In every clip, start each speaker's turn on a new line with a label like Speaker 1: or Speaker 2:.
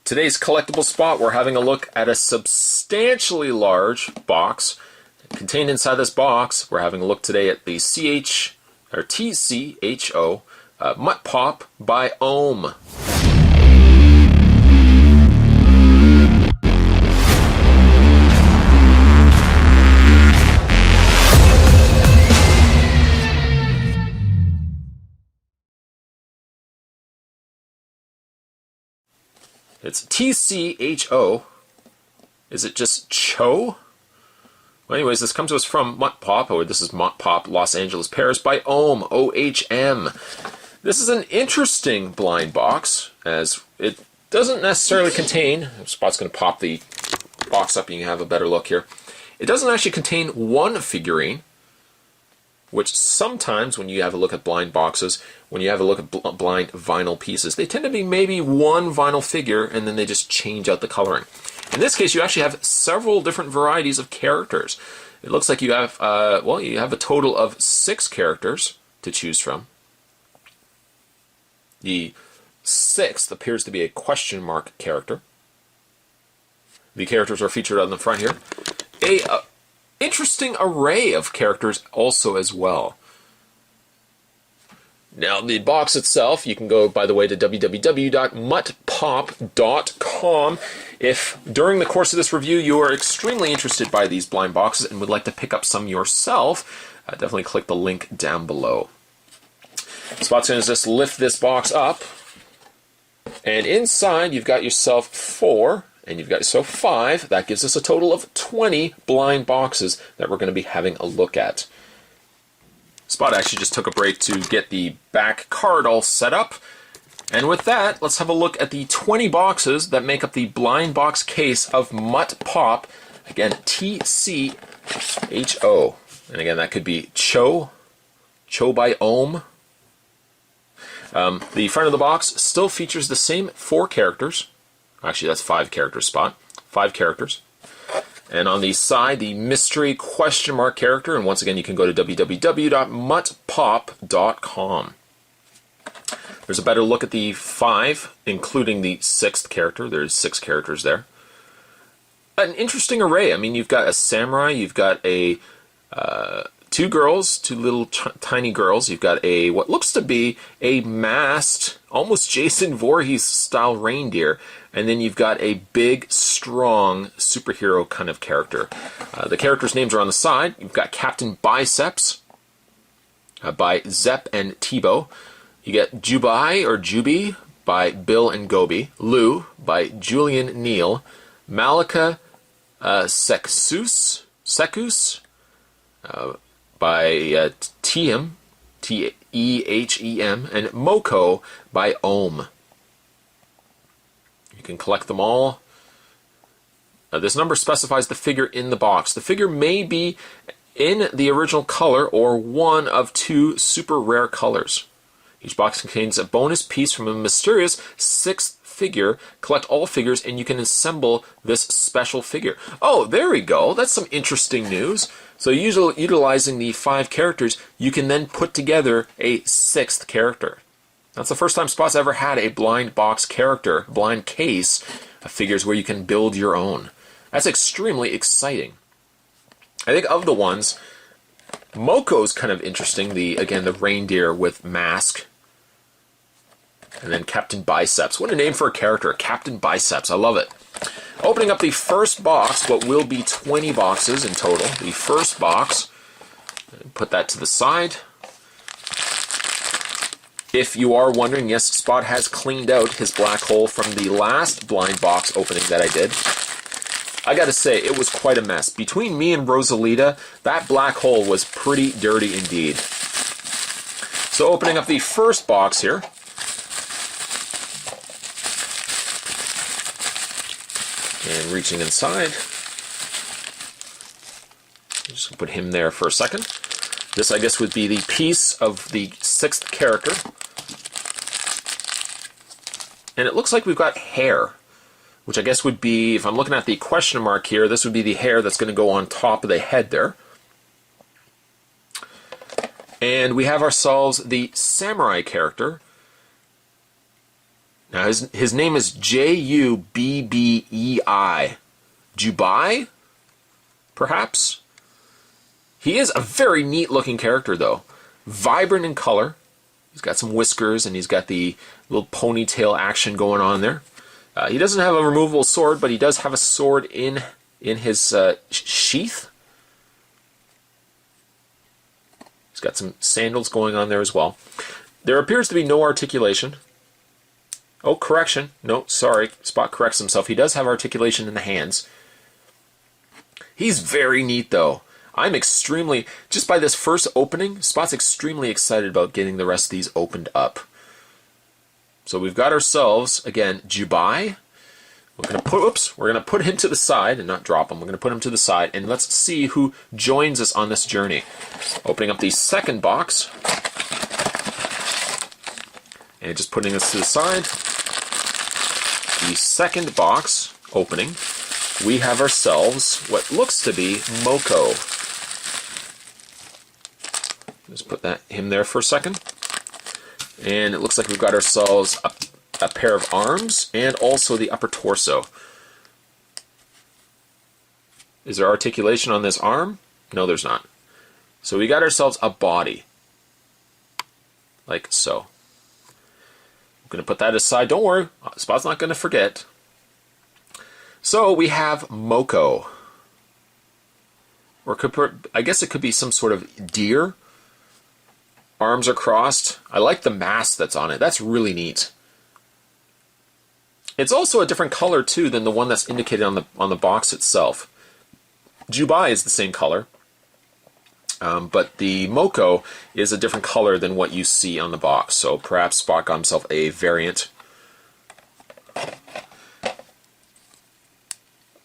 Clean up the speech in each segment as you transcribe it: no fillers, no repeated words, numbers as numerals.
Speaker 1: Today's collectible spot, we're having a look at a substantially large box. Contained inside this box, we're having a look today at the TCHO Muttpop by Ohm. It's TCHO. Is it just Cho? Well, anyways, this comes to us from Muttpop, or this is Muttpop Los Angeles, Paris, by Ohm, O-H-M. This is an interesting blind box, as it doesn't necessarily contain, Spot's going to pop the box up and you can have a better look here. It doesn't actually contain one figurine, which sometimes when you have a look at blind boxes, when you have a look at blind vinyl pieces, they tend to be maybe one vinyl figure and then they just change out the coloring. In this case, you actually have several different varieties of characters. It looks like you have, well, you have a total of 6 characters to choose from. The 6th appears to be a question mark character. The characters are featured on the front here. Interesting array of characters also as well. Now, the box itself, you can go, by the way, to www.muttpop.com. If during the course of this review you are extremely interested by these blind boxes and would like to pick up some yourself, definitely click the link down below. Spot's going to just lift this box up, and inside you've got yourself 4, and you've got yourself 5. That gives us a total of 20 blind boxes that we're going to be having a look at. Spot actually just took a break to get the back card all set up. And with that, let's have a look at the 20 boxes that make up the blind box case of Muttpop. Again, TCHO. And again, that could be Cho by Ohm. The front of the box still features the same 4 characters. Actually, that's 5 characters, Spot. 5 characters. And on the side, the mystery question mark character. And once again, you can go to www.muttpop.com. There's a better look at the 5, including the 6th character. There's 6 characters there. An interesting array. I mean, you've got a samurai. You've got a 2 girls, 2 little tiny girls. You've got a what looks to be a masked, almost Jason Voorhees style reindeer. And then you've got a big, strong superhero kind of character. The characters' names are on the side. You've got Captain Biceps by Zepp and Tebow. You get Jubai or Juby by Bill and Gobi. Lou by Julian Neal. Malika Sekus by Tiem, T-E-H-E-M, and Moko by Ohm. You can collect them all. This number specifies the figure in the box. The figure may be in the original color or one of 2 super rare colors. Each box contains a bonus piece from a mysterious 6th figure. Collect all figures and you can assemble this special figure. Oh, there we go. That's some interesting news. So utilizing the 5 characters, you can then put together a 6th character. That's the first time Spot's ever had a blind box character, blind case of figures where you can build your own. That's extremely exciting. I think of the ones, Moko's kind of interesting. Again, the reindeer with mask. And then Captain Biceps. What a name for a character, Captain Biceps. I love it. Opening up the first box, what will be 20 boxes in total. The first box, put that to the side. If you are wondering, yes, Spot has cleaned out his black hole from the last blind box opening that I did. I gotta say, it was quite a mess. Between me and Rosalita, that black hole was pretty dirty indeed. So opening up the first box here. And reaching inside. Just put him there for a second. This, I guess, would be the piece of the 6th character. And it looks like we've got hair, which I guess would be, if I'm looking at the question mark here, this would be the hair that's going to go on top of the head there. And we have ourselves the samurai character. Now his name is Jubbei. Jubai? Perhaps? He is a very neat looking character though. Vibrant in color. He's got some whiskers and he's got the little ponytail action going on there. He doesn't have a removable sword, but he does have a sword in his sheath. He's got some sandals going on there as well. There appears to be no articulation. Oh, correction. No, sorry. Spot corrects himself. He does have articulation in the hands. He's very neat, though. I'm extremely, just by this first opening, Spot's extremely excited about getting the rest of these opened up. So we've got ourselves, again, Jubbei. We're gonna put him to the side and not drop him. We're gonna put him to the side and let's see who joins us on this journey. Opening up the second box. And just putting this to the side. The second box opening, we have ourselves what looks to be Moko. Just put him there for a second. And it looks like we've got ourselves a pair of arms and also the upper torso. Is there articulation on this arm? No, there's not. So we got ourselves a body. Like so. I'm going to put that aside. Don't worry, Spot's not going to forget. So we have Moko. Or I guess it could be some sort of deer. Arms are crossed. I like the mask that's on it. That's really neat. It's also a different color too than the one that's indicated on the box itself. Jubbei is the same color, but the Moko is a different color than what you see on the box. So perhaps Spot got himself a variant.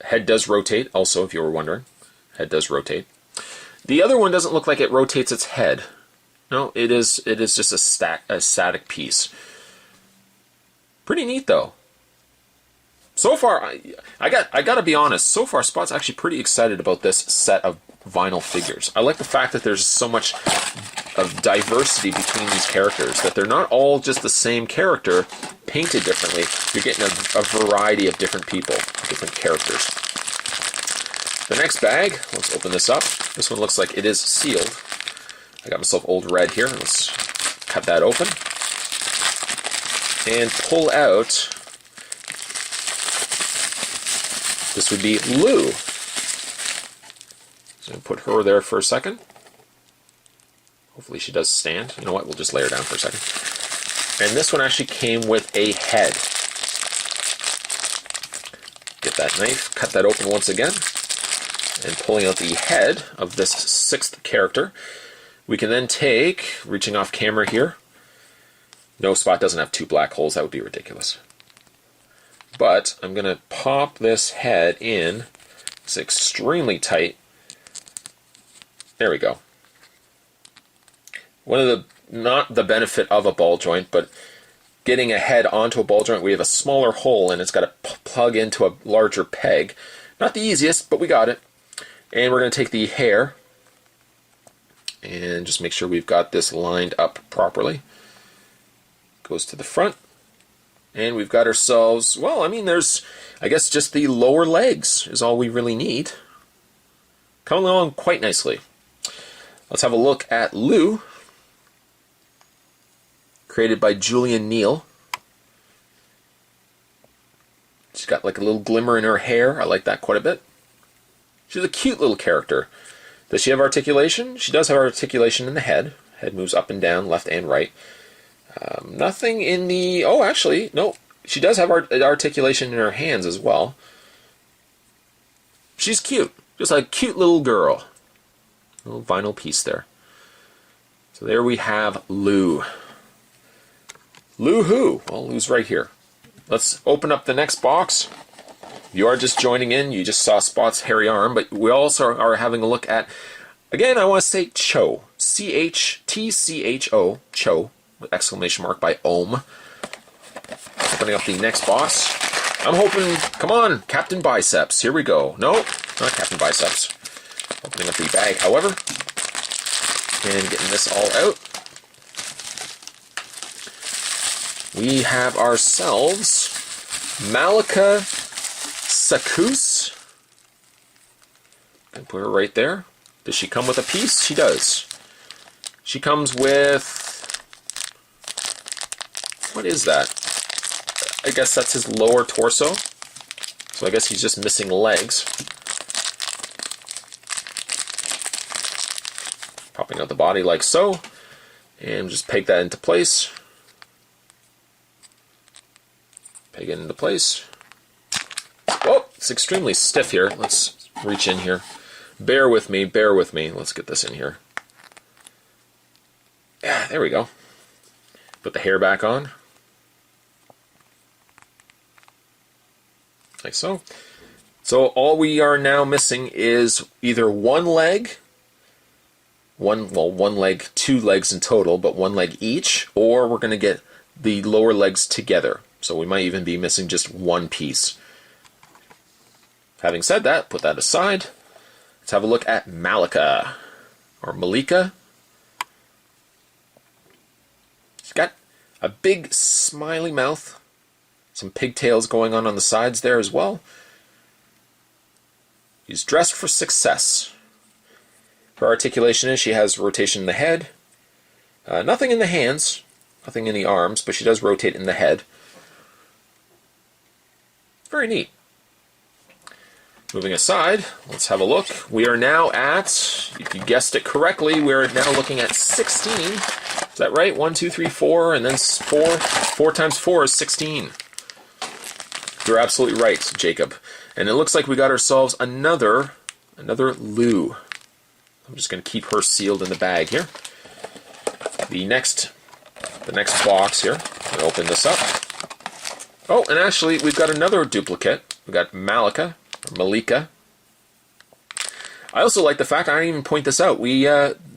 Speaker 1: Head does rotate, also, if you were wondering. Head does rotate. The other one doesn't look like it rotates its head. No, it is just a static piece. Pretty neat though. So far, I got to be honest. So far, Spot's actually pretty excited about this set of vinyl figures. I like the fact that there's so much of diversity between these characters. That they're not all just the same character, painted differently. You're getting a variety of different people, different characters. The next bag. Let's open this up. This one looks like it is sealed. I got myself Old Red here. Let's cut that open and pull out. This would be Lou. So put her there for a second. Hopefully she does stand. You know what? We'll just lay her down for a second. And this one actually came with a head. Get that knife, cut that open once again, and pulling out the head of this sixth character. We can then take, reaching off camera here. No, Spot doesn't have two black holes. That would be ridiculous. But I'm going to pop this head in. It's extremely tight. There we go. One of the, not the benefit of a ball joint, but getting a head onto a ball joint, we have a smaller hole and it's got to plug into a larger peg. Not the easiest, but we got it. And we're going to take the hair and just make sure we've got this lined up properly. Goes to the front. And we've got ourselves, well, I mean, there's, I guess, just the lower legs is all we really need. Coming along quite nicely. Let's have a look at Lou. Created by Julian Neal. She's got like a little glimmer in her hair. I like that quite a bit. She's a cute little character. Does she have articulation? She does have articulation in the head. Head moves up and down, left and right. Nothing in the... Oh, actually, no. She does have articulation in her hands as well. She's cute. Just a cute little girl. Little vinyl piece there. So there we have Lou. Lou who? Well, Lou's right here. Let's open up the next box. If you are just joining in, you just saw Spot's hairy arm, but we also are having a look at, again, I want to say Cho. TCHO. Cho. With exclamation mark by Ohm. Opening up the next box. I'm hoping, come on, Captain Biceps. Here we go. No, not Captain Biceps. Opening up the bag, however. And getting this all out. we have ourselves Malika Sakus. And put her right there. Does she come with a piece? She does. She comes with... what is that? I guess that's his lower torso. So I guess he's just missing legs. Popping out the body like so. And just peg that into place. Peg it into place. Oh, it's extremely stiff here. Let's reach in here. Bear with me, bear with me. Let's get this in here. Yeah, there we go. Put the hair back on. Like so. So all we are now missing is either one leg, one leg, two legs in total, but one leg each, or we're going to get the lower legs together. So we might even be missing just one piece. Having said that, put that aside. Let's have a look at Malika, or Malika. She's got a big smiley mouth, some pigtails going on the sides there as well. She's dressed for success. Her articulation is she has rotation in the head. Nothing in the hands, nothing in the arms, but she does rotate in the head. Very neat. Moving aside, let's have a look. We are now at, if you guessed it correctly, we're now looking at 16. Is that right? 1, 2, 3, 4, and then 4. 4 times 4 is 16. You're absolutely right, Jacob. And it looks like we got ourselves another Lou. I'm just going to keep her sealed in the bag here. The next box here. I'm going to open this up. Oh, and actually, we've got another duplicate. We've got Malika. Malika. I also like the fact, I didn't even point this out,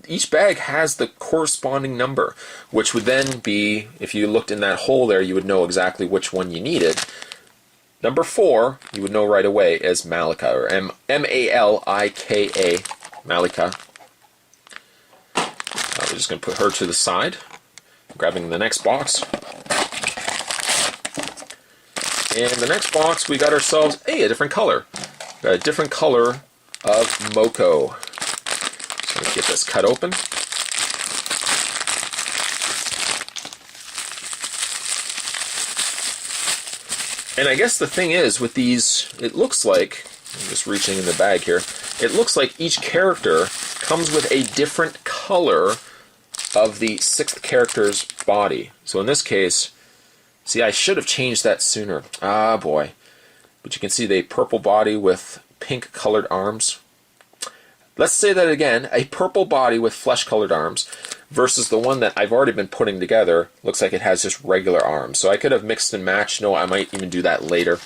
Speaker 1: each bag has the corresponding number, which would then be, if you looked in that hole there, you would know exactly which one you needed. Number 4, you would know right away as Malika, or M-A-L-I-K-A, Malika. We're just going to put her to the side, grabbing the next box. And the next box, we got ourselves, a different color. Got a different color of Moko. So let's get this cut open. And I guess the thing is, with these, it looks like, I'm just reaching in the bag here, it looks like each character comes with a different color of the 6th character's body. So in this case, see, I should have changed that sooner. Ah, boy. But you can see the purple body with pink colored arms. Let's say that again. A purple body with flesh-colored arms versus the one that I've already been putting together. Looks like it has just regular arms. So I could have mixed and matched. No, I might even do that later.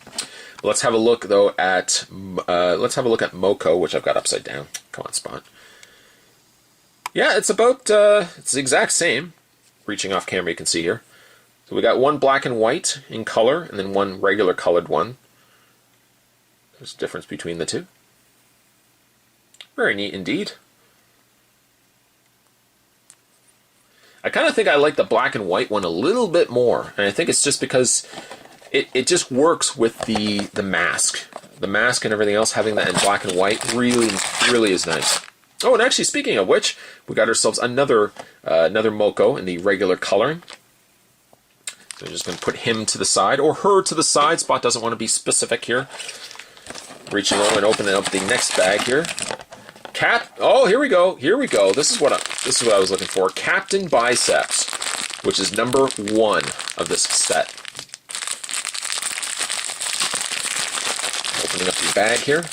Speaker 1: But let's have a look, though, at Moko, which I've got upside down. Come on, Spot. Yeah, it's about, it's the exact same. Reaching off camera, you can see here. So we got one black and white in color, and then one regular colored one. There's a difference between the two. Very neat indeed. I kind of think I like the black and white one a little bit more, and I think it's just because it just works with the mask. The mask and everything else, having that in black and white really is nice. Oh, and actually, speaking of which, we got ourselves another Moko in the regular coloring. So I'm just going to put him to the side, or her to the side. Spot doesn't want to be specific here. Reaching over and opening up the next bag here. Oh, here we go. Here we go. This is what I was looking for. Captain Biceps, which is number 1 of this set. Opening up the bag here.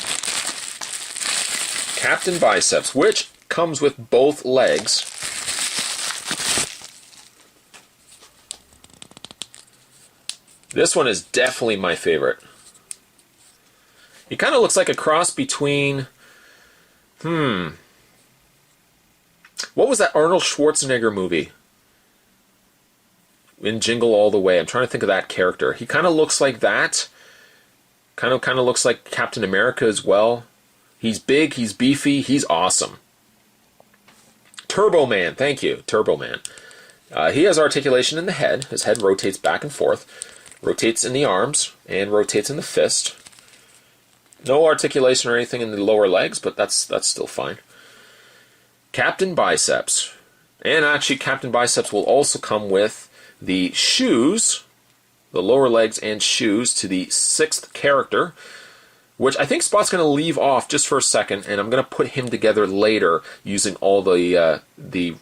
Speaker 1: Captain Biceps, which comes with both legs. This one is definitely my favorite. He kind of looks like a cross between... What was that Arnold Schwarzenegger movie? In Jingle All the Way. I'm trying to think of that character. He kind of looks like that. Kind of looks like Captain America as well. He's big, he's beefy, he's awesome. Turbo Man, thank you, Turbo Man. He has articulation in the head. His head rotates back and forth, rotates in the arms, and rotates in the fist. No articulation or anything in the lower legs, but that's still fine. Captain Biceps. And actually, Captain Biceps will also come with the shoes, the lower legs and shoes to the 6th character, which I think Spot's going to leave off just for a second, and I'm going to put him together later using all the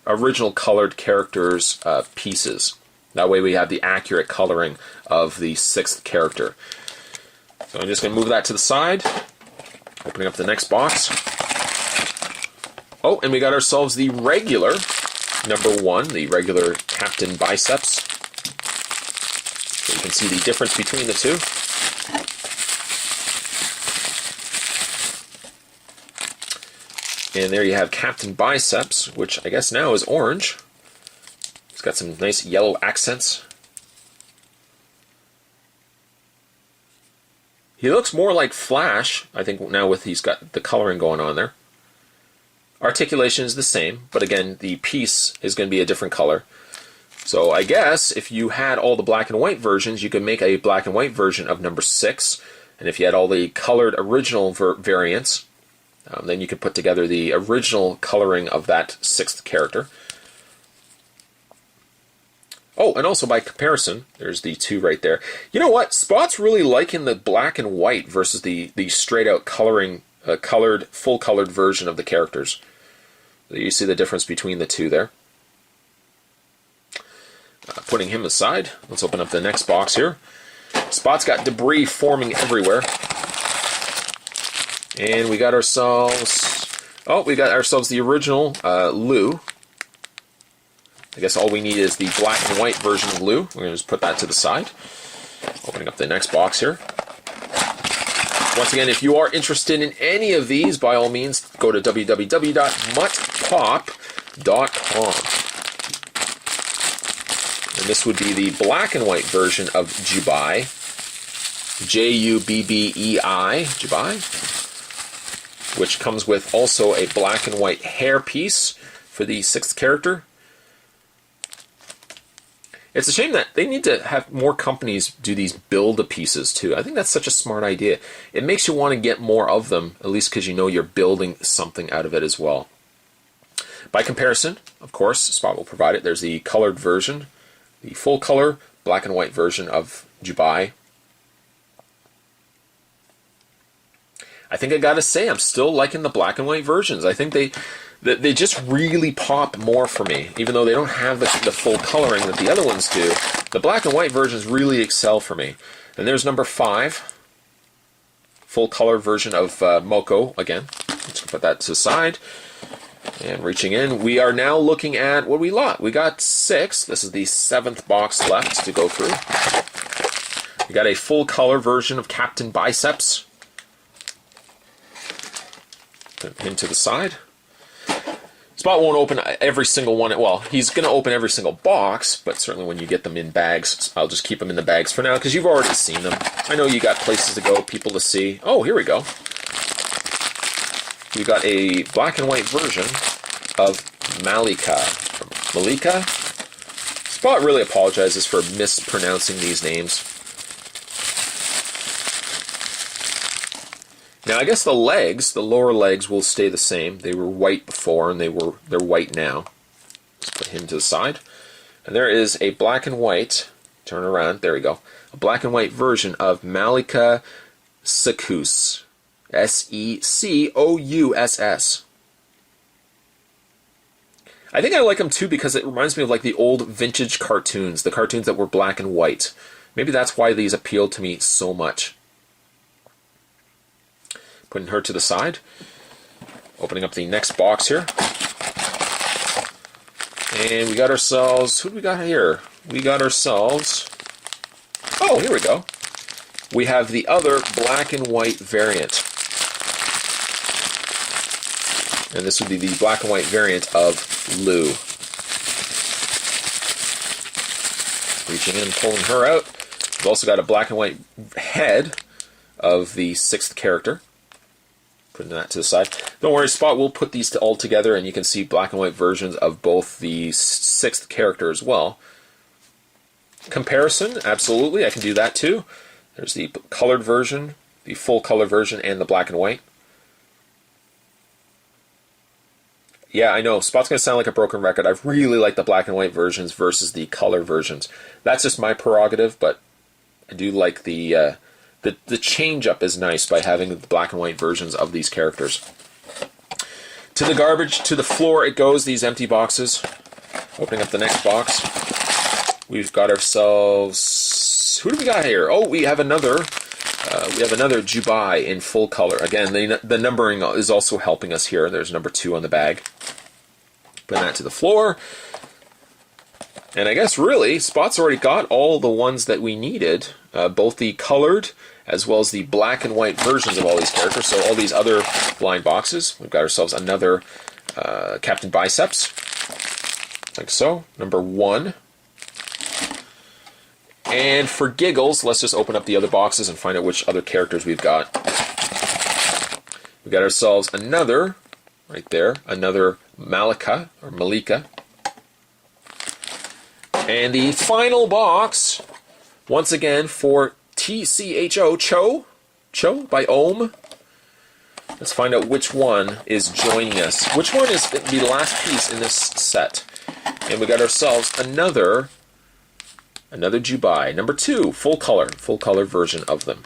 Speaker 1: original colored characters' pieces. That way we have the accurate coloring of the 6th character. So I'm just going to move that to the side, opening up the next box. Oh, and we got ourselves the regular number 1, the regular Captain Biceps. So you can see the difference between the two. And there you have Captain Biceps, which I guess now is orange. It's got some nice yellow accents. He looks more like Flash, I think, now with he's got the coloring going on there. Articulation is the same, but again, the piece is going to be a different color. So I guess if you had all the black and white versions, you could make a black and white version of number 6. And if you had all the colored original variants, then you could put together the original coloring of that 6th character. Oh, and also by comparison, there's the 2 right there. You know what? Spot's really liking the black and white versus the straight-out coloring, full-colored version of the characters. You see the difference between the 2 there. Putting him aside, let's open up the next box here. Spot's got debris forming everywhere. And we got ourselves... Oh, we got ourselves the original Lou. I guess all we need is the black and white version of Lou. We're going to just put that to the side. Opening up the next box here. Once again, if you are interested in any of these, by all means, go to www.muttpop.com. And this would be the black and white version of Jubai. Jubbei, Jubai. Which comes with also a black and white hair piece for the 6th character. It's a shame that they need to have more companies do these build-a-pieces too. I think that's such a smart idea. It makes you want to get more of them, at least because you know you're building something out of it as well. By comparison, of course, Spot will provide it. There's the colored version, the full color black and white version of Jubai. I think I gotta say, I'm still liking the black and white versions. I think they just really pop more for me, even though they don't have the full coloring that the other ones do. The black and white versions really excel for me. And there's number 5, full color version of Moko again. Let's put that to the side. And reaching in, we are now looking at what we got. We got 6. This is the 7th box left to go through. We got a full color version of Captain Biceps. Put him to the side. Spot won't open every single one. Well, he's going to open every single box, but certainly when you get them in bags, I'll just keep them in the bags for now because you've already seen them. I know you got places to go, people to see. Oh, here we go. We got a black and white version of Malika. Spot really apologizes for mispronouncing these names. Now, I guess the legs, the lower legs, will stay the same. They were white before, and they're white now. Let's put him to the side. And there is a black and white, turn around, there we go, a black and white version of Malika Secous. Secouss. I think I like them too because it reminds me of like the old vintage cartoons, the cartoons that were black and white. Maybe that's why these appealed to me so much. Putting her to the side. Opening up the next box here. And we got ourselves... Who do we got here? We got ourselves... Oh, here we go. We have the other black and white variant. And this would be the black and white variant of Lou. Reaching in, pulling her out. We've also got a black and white head of the 6th character. Putting that to the side. Don't worry, Spot will put these all together, and you can see black and white versions of both the 6th character as well. Comparison, absolutely, I can do that too. There's the colored version, the full color version, and the black and white. Yeah, I know, Spot's going to sound like a broken record. I really like the black and white versions versus the color versions. That's just my prerogative, but I do like the change-up is nice by having the black and white versions of these characters. To the garbage, to the floor it goes, these empty boxes. Opening up the next box. We've got ourselves... Who do we got here? Oh, we have another Jubai in full color. Again, the numbering is also helping us here. There's number 2 on the bag. Putting that to the floor. And I guess really, Spot's already got all the ones that we needed. Both the colored as well as the black and white versions of all these characters. So all these other blind boxes. We've got ourselves another Captain Biceps. Like so. Number 1. And for giggles, let's just open up the other boxes and find out which other characters we've got. We've got ourselves another, right there, another Malika, or Malika. And the final box, once again, for TCHO, Cho by Ohm. Let's find out which one is joining us. Which one is the last piece in this set? And we got ourselves another Jubai, number 2, full color version of them.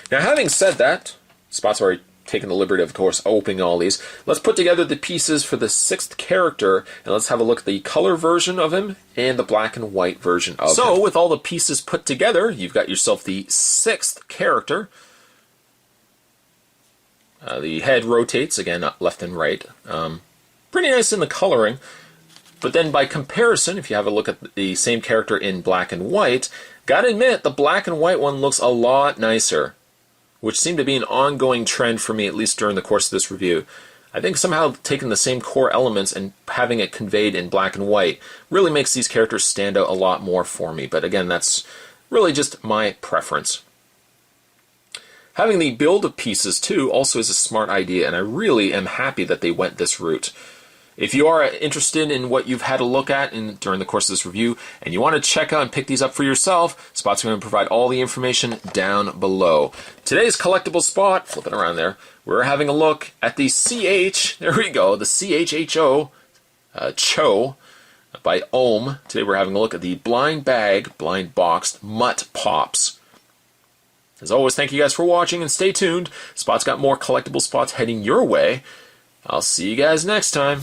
Speaker 1: Now, having said that, Spot's already taken the liberty of course, opening all these. Let's put together the pieces for the 6th character, and let's have a look at the color version of him and the black and white version of him. So, with all the pieces put together, you've got yourself the 6th character. The head rotates, again, left and right. Pretty nice in the coloring. But then by comparison, if you have a look at the same character in black and white, gotta admit, the black and white one looks a lot nicer, which seemed to be an ongoing trend for me, at least during the course of this review. I think somehow taking the same core elements and having it conveyed in black and white really makes these characters stand out a lot more for me. But again, that's really just my preference. Having the build of pieces, too, also is a smart idea, and I really am happy that they went this route. If you are interested in what you've had a look at during the course of this review, and you want to check out and pick these up for yourself, Spot's going to provide all the information down below. Today's collectible Spot, flip it around there, we're having a look at the there we go, the CHHO, Cho, by Ohm. Today we're having a look at the blind bag, blind boxed Muttpops. As always, thank you guys for watching, and stay tuned. Spot's got more collectible spots heading your way. I'll see you guys next time.